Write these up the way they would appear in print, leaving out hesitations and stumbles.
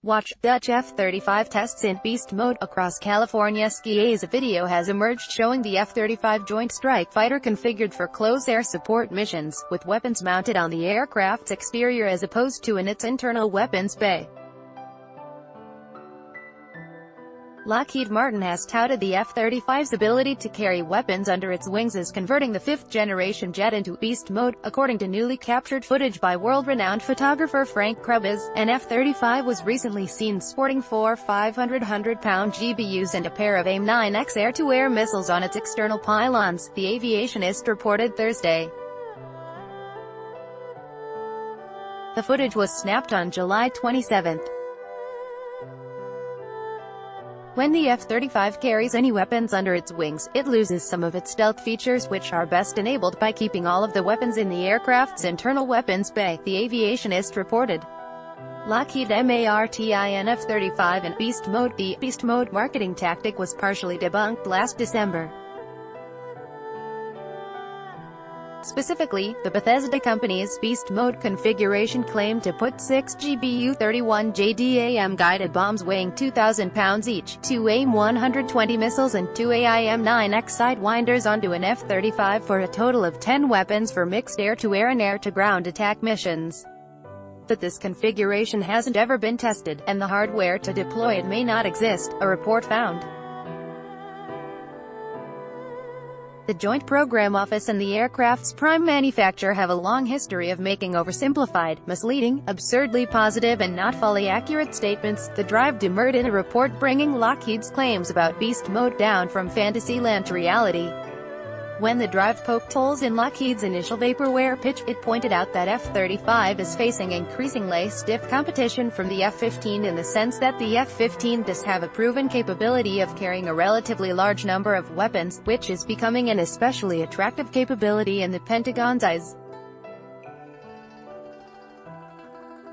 Watch Dutch F-35 tests in beast mode across California skies. A video has emerged showing the F-35 Joint Strike Fighter configured for close air support missions, with weapons mounted on the aircraft's exterior as opposed to in its internal weapons bay. Lockheed Martin has touted the F-35's ability to carry weapons under its wings as converting the fifth-generation jet into beast mode, according to newly captured footage by world-renowned photographer Frank Krubas. An F-35 was recently seen sporting four 500-pound GBUs and a pair of AIM-9X air-to-air missiles on its external pylons, the aviationist reported Thursday. The footage was snapped on July 27. When the F-35 carries any weapons under its wings, it loses some of its stealth features, which are best enabled by keeping all of the weapons in the aircraft's internal weapons bay, the aviationist reported. Lockheed Martin F-35 in beast mode. The beast mode marketing tactic was partially debunked last December. Specifically, the Bethesda company's beast mode configuration claimed to put 6 GBU-31 JDAM guided bombs weighing 2,000 pounds each, 2 AIM-120 missiles and 2 AIM-9X sidewinders onto an F-35 for a total of 10 weapons for mixed air-to-air and air-to-ground attack missions. But this configuration hasn't ever been tested, and the hardware to deploy it may not exist, a report found. The Joint Program Office and the aircraft's prime manufacturer have a long history of making oversimplified, misleading, absurdly positive and not fully accurate statements, the Drive demurred in a report bringing Lockheed's claims about beast mode down from fantasyland to reality. When the Drive poked holes in Lockheed's initial vaporware pitch, it pointed out that F-35 is facing increasingly stiff competition from the F-15 in the sense that the F-15 does have a proven capability of carrying a relatively large number of weapons, which is becoming an especially attractive capability in the Pentagon's eyes.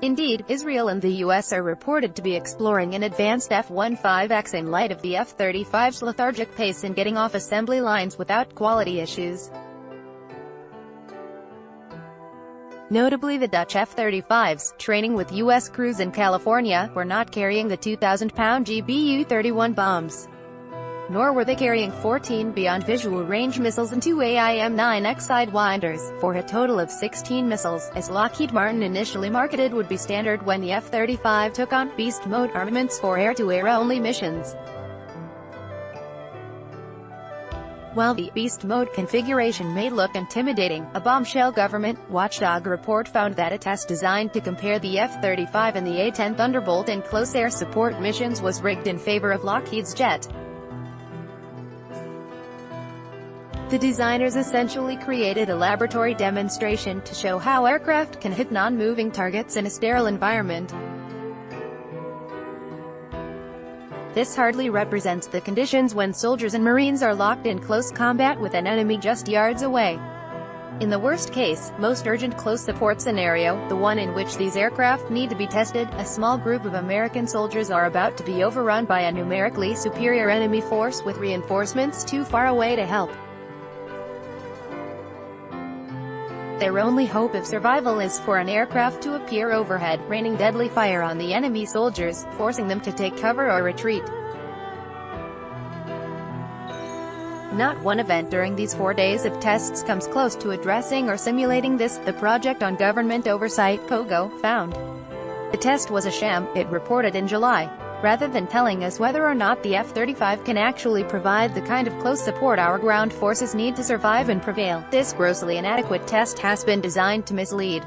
Indeed, Israel and the U.S. are reported to be exploring an advanced F-15X in light of the F-35's lethargic pace in getting off assembly lines without quality issues. Notably, the Dutch F-35s, training with U.S. crews in California, were not carrying the 2,000-pound GBU-31 bombs. Nor were they carrying 14 beyond visual range missiles and 2 AIM-9X sidewinders, for a total of 16 missiles, as Lockheed Martin initially marketed would be standard when the F-35 took on beast mode armaments for air-to-air only missions. While the beast mode configuration may look intimidating, a bombshell government watchdog report found that a test designed to compare the F-35 and the A-10 Thunderbolt in close air support missions was rigged in favor of Lockheed's jet. The designers essentially created a laboratory demonstration to show how aircraft can hit non-moving targets in a sterile environment. This hardly represents the conditions when soldiers and Marines are locked in close combat with an enemy just yards away. In the worst case, most urgent close support scenario, the one in which these aircraft need to be tested, a small group of American soldiers are about to be overrun by a numerically superior enemy force with reinforcements too far away to help. Their only hope of survival is for an aircraft to appear overhead, raining deadly fire on the enemy soldiers, forcing them to take cover or retreat. Not one event during these 4 days of tests comes close to addressing or simulating this, the Project on Government Oversight (POGO) found. The test was a sham, it reported in July. Rather than telling us whether or not the F-35 can actually provide the kind of close support our ground forces need to survive and prevail, this grossly inadequate test has been designed to mislead.